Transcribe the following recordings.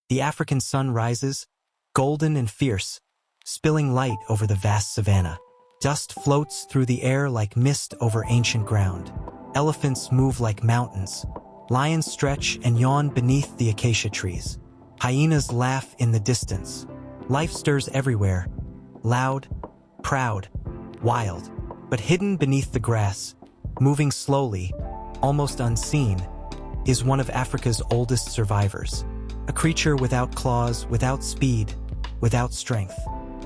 The African sun rises, golden and fierce, spilling light over the vast savanna. Dust floats through the air like mist over ancient ground. Elephants move like mountains. Lions stretch and yawn beneath the acacia trees. Hyenas laugh in the distance. Life stirs everywhere, loud, proud, wild. But hidden beneath the grass, moving slowly, almost unseen, is one of Africa's oldest survivors. A creature without claws, without speed, without strength.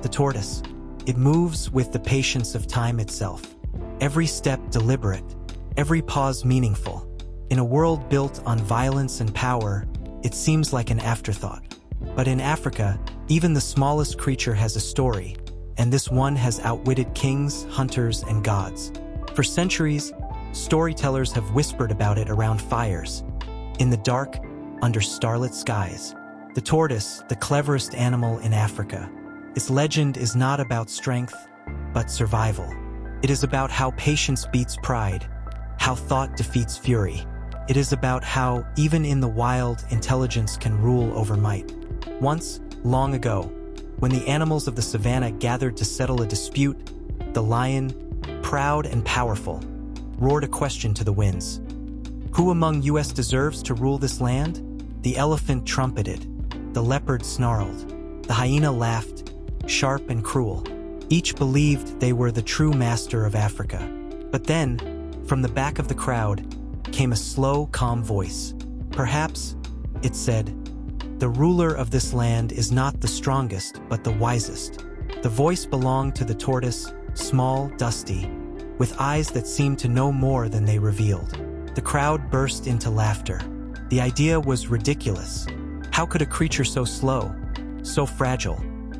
The tortoise. It moves with the patience of time itself. Every step deliberate, every pause meaningful. In a world built on violence and power, it seems like an afterthought. But in Africa, even the smallest creature has a story, and this one has outwitted kings, hunters, and gods. For centuries, storytellers have whispered about it around fires, in the dark, under starlit skies. The tortoise, the cleverest animal in Africa. Its legend is not about strength, but survival. It is about how patience beats pride, how thought defeats fury. It is about how, even in the wild, intelligence can rule over might. Once, long ago, when the animals of the savannah gathered to settle a dispute, the lion, proud and powerful, roared a question to the winds. Who among us deserves to rule this land? The elephant trumpeted. The leopard snarled. The hyena laughed, sharp and cruel. Each believed they were the true master of Africa. But then, from the back of the crowd, came a slow, calm voice. Perhaps, it said, the ruler of this land is not the strongest, but the wisest. The voice belonged to the tortoise, small, dusty, with eyes that seemed to know more than they revealed. The crowd burst into laughter. The idea was ridiculous. How could a creature so slow, so fragile,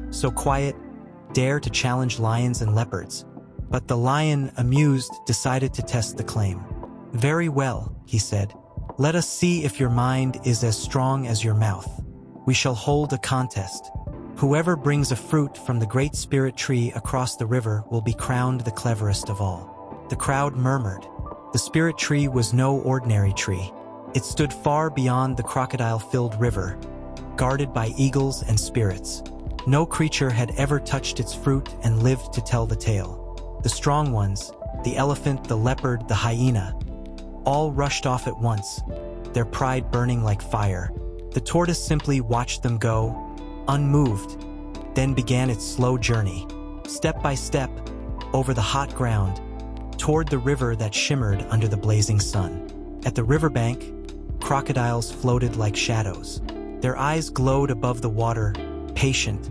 so quiet, dare to challenge lions and leopards? But the lion, amused, decided to test the claim. Very well, he said. Let us see if your mind is as strong as your mouth. We shall hold a contest. Whoever brings a fruit from the great spirit tree across the river will be crowned the cleverest of all. The crowd murmured. The spirit tree was no ordinary tree. It stood far beyond the crocodile-filled river, guarded by eagles and spirits. No creature had ever touched its fruit and lived to tell the tale. The strong ones, the elephant, the leopard, the hyena, all rushed off at once, their pride burning like fire. The tortoise simply watched them go, unmoved, then began its slow journey, step by step, over the hot ground, toward the river that shimmered under the blazing sun. At the riverbank, crocodiles floated like shadows. Their eyes glowed above the water, patient,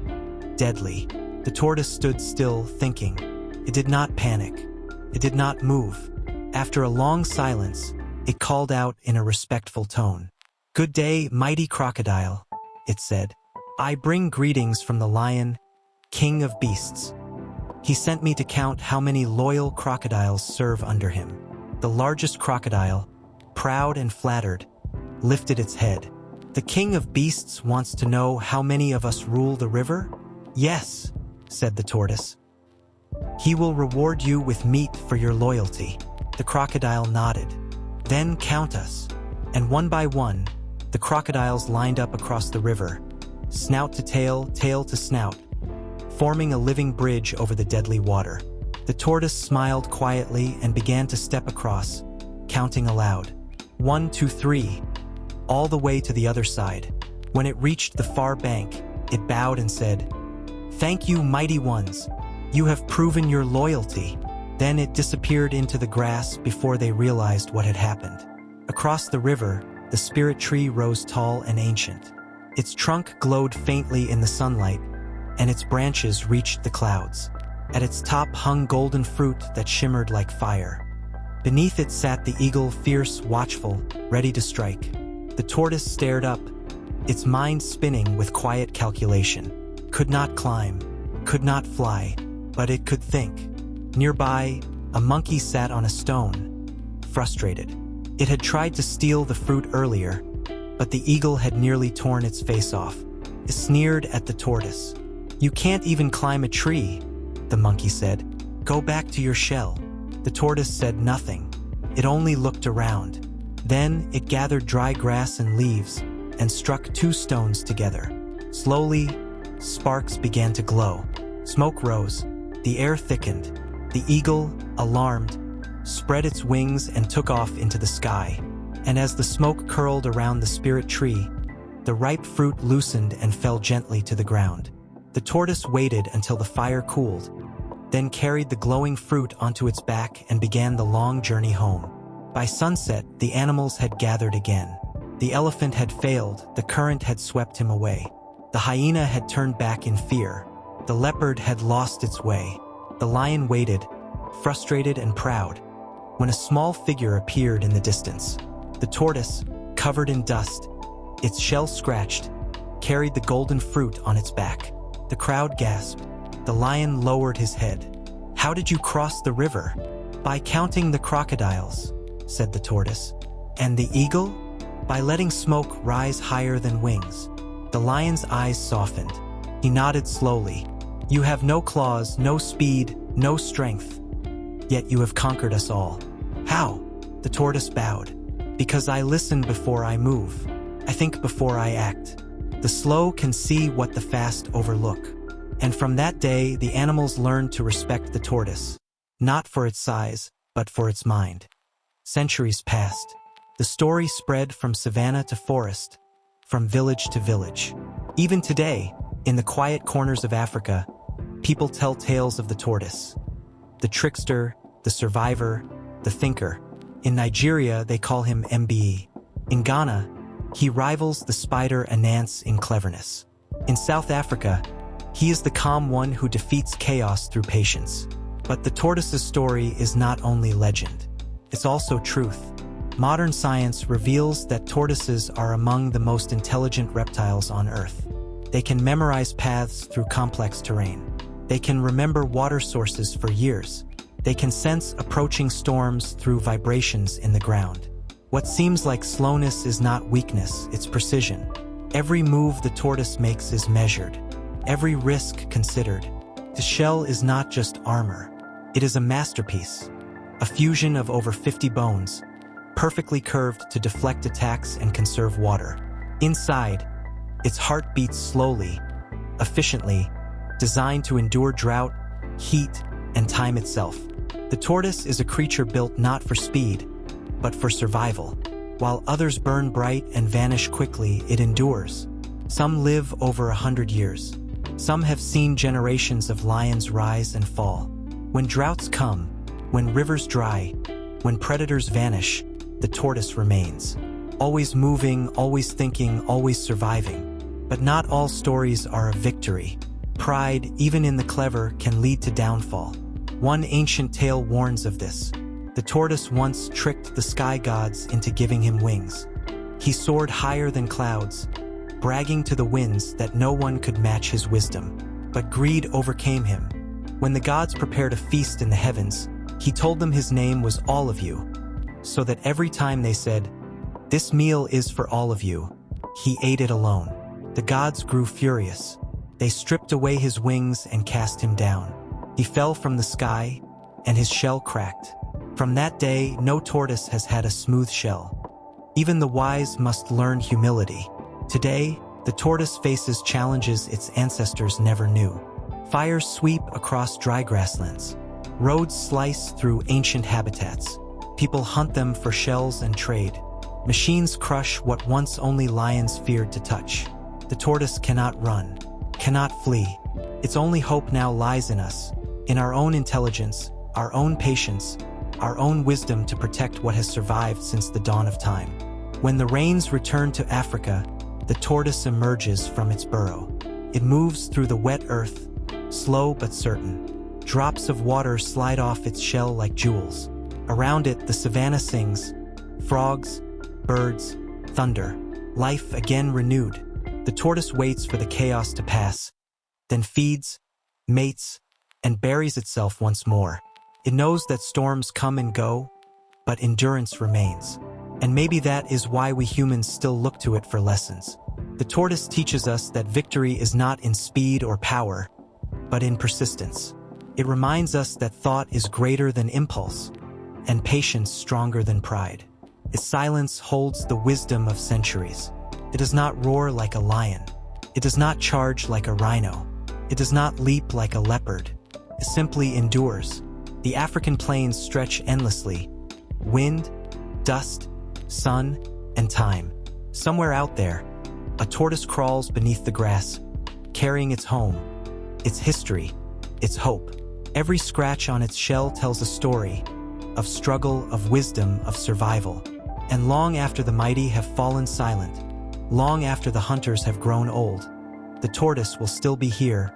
deadly. The tortoise stood still, thinking. It did not panic. It did not move. After a long silence, it called out in a respectful tone. Good day, mighty crocodile, it said. I bring greetings from the lion, king of beasts. He sent me to count how many loyal crocodiles serve under him. The largest crocodile, proud and flattered, lifted its head. The king of beasts wants to know how many of us rule the river? Yes, said the tortoise. He will reward you with meat for your loyalty. The crocodile nodded. Then count us. And one by one, the crocodiles lined up across the river, snout to tail to snout, forming a living bridge over the deadly water. The tortoise smiled quietly and began to step across, counting aloud. 1, 2, 3, all the way to the other side. When it reached the far bank, it bowed and said, Thank you, mighty ones. You have proven your loyalty. Then it disappeared into the grass before they realized what had happened. Across the river, the spirit tree rose tall and ancient. Its trunk glowed faintly in the sunlight, and its branches reached the clouds. At its top hung golden fruit that shimmered like fire. Beneath it sat the eagle, fierce, watchful, ready to strike. The tortoise stared up, its mind spinning with quiet calculation. Could not climb, could not fly, but it could think. Nearby, a monkey sat on a stone, frustrated. It had tried to steal the fruit earlier, but the eagle had nearly torn its face off. It sneered at the tortoise. You can't even climb a tree, the monkey said. Go back to your shell. The tortoise said nothing. It only looked around. Then it gathered dry grass and leaves, and struck two stones together. Slowly, sparks began to glow. Smoke rose. The air thickened. The eagle, alarmed, spread its wings and took off into the sky. And as the smoke curled around the spirit tree, the ripe fruit loosened and fell gently to the ground. The tortoise waited until the fire cooled, then carried the glowing fruit onto its back and began the long journey home. By sunset, the animals had gathered again. The elephant had failed, the current had swept him away. The hyena had turned back in fear. The leopard had lost its way. The lion waited, frustrated and proud, when a small figure appeared in the distance. The tortoise, covered in dust, its shell scratched, carried the golden fruit on its back. The crowd gasped. The lion lowered his head. "How did you cross the river?" "By counting the crocodiles," said the tortoise. "And the eagle?" "By letting smoke rise higher than wings." The lion's eyes softened. He nodded slowly. "You have no claws, no speed, no strength. Yet you have conquered us all." "How?" The tortoise bowed. "Because I listen before I move. I think before I act. The slow can see what the fast overlook." And from that day, the animals learned to respect the tortoise, not for its size, but for its mind. Centuries passed. The story spread from savanna to forest, from village to village. Even today, in the quiet corners of Africa, people tell tales of the tortoise. The trickster, the survivor, the thinker. In Nigeria, they call him Mbe. In Ghana, he rivals the spider Anance in cleverness. In South Africa, he is the calm one who defeats chaos through patience. But the tortoise's story is not only legend. It's also truth. Modern science reveals that tortoises are among the most intelligent reptiles on Earth. They can memorize paths through complex terrain. They can remember water sources for years. They can sense approaching storms through vibrations in the ground. What seems like slowness is not weakness, it's precision. Every move the tortoise makes is measured. Every risk considered. The shell is not just armor. It is a masterpiece. A fusion of over 50 bones, perfectly curved to deflect attacks and conserve water. Inside, its heart beats slowly, efficiently, designed to endure drought, heat, and time itself. The tortoise is a creature built not for speed, but for survival. While others burn bright and vanish quickly, it endures. Some live over 100 years. Some have seen generations of lions rise and fall. When droughts come, when rivers dry, when predators vanish, the tortoise remains. Always moving, always thinking, always surviving. But not all stories are a victory. Pride, even in the clever, can lead to downfall. One ancient tale warns of this. The tortoise once tricked the sky gods into giving him wings. He soared higher than clouds, bragging to the winds that no one could match his wisdom. But greed overcame him. When the gods prepared a feast in the heavens, he told them his name was all of you, so that every time they said, "This meal is for all of you," he ate it alone. The gods grew furious. They stripped away his wings and cast him down. He fell from the sky, and his shell cracked. From that day, no tortoise has had a smooth shell. Even the wise must learn humility. Today, the tortoise faces challenges its ancestors never knew. Fires sweep across dry grasslands. Roads slice through ancient habitats. People hunt them for shells and trade. Machines crush what once only lions feared to touch. The tortoise cannot run, cannot flee. Its only hope now lies in us, in our own intelligence, our own patience, our own wisdom to protect what has survived since the dawn of time. When the rains return to Africa, the tortoise emerges from its burrow. It moves through the wet earth, slow but certain. Drops of water slide off its shell like jewels. Around it, the savanna sings. Frogs, birds, thunder. Life again renewed. The tortoise waits for the chaos to pass, then feeds, mates, and buries itself once more. It knows that storms come and go, but endurance remains. And maybe that is why we humans still look to it for lessons. The tortoise teaches us that victory is not in speed or power, but in persistence. It reminds us that thought is greater than impulse, and patience stronger than pride. Its silence holds the wisdom of centuries. It does not roar like a lion. It does not charge like a rhino. It does not leap like a leopard. It simply endures. The African plains stretch endlessly. Wind, dust, sun, and time. Somewhere out there, a tortoise crawls beneath the grass, carrying its home, its history, its hope. Every scratch on its shell tells a story of struggle, of wisdom, of survival. And long after the mighty have fallen silent, long after the hunters have grown old, the tortoise will still be here,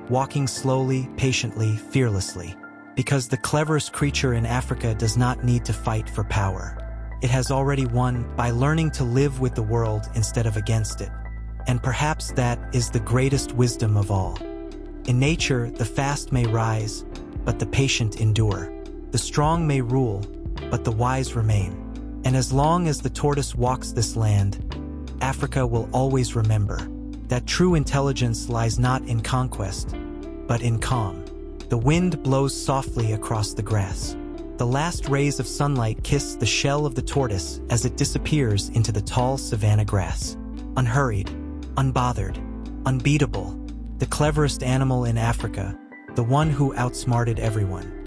walking slowly, patiently, fearlessly. Because the cleverest creature in Africa does not need to fight for power. It has already won by learning to live with the world instead of against it. And perhaps that is the greatest wisdom of all. In nature, the fast may rise, but the patient endure. The strong may rule, but the wise remain. And as long as the tortoise walks this land, Africa will always remember that true intelligence lies not in conquest, but in calm. The wind blows softly across the grass. The last rays of sunlight kiss the shell of the tortoise as it disappears into the tall savanna grass. Unhurried, unbothered, unbeatable, the cleverest animal in Africa, the one who outsmarted everyone.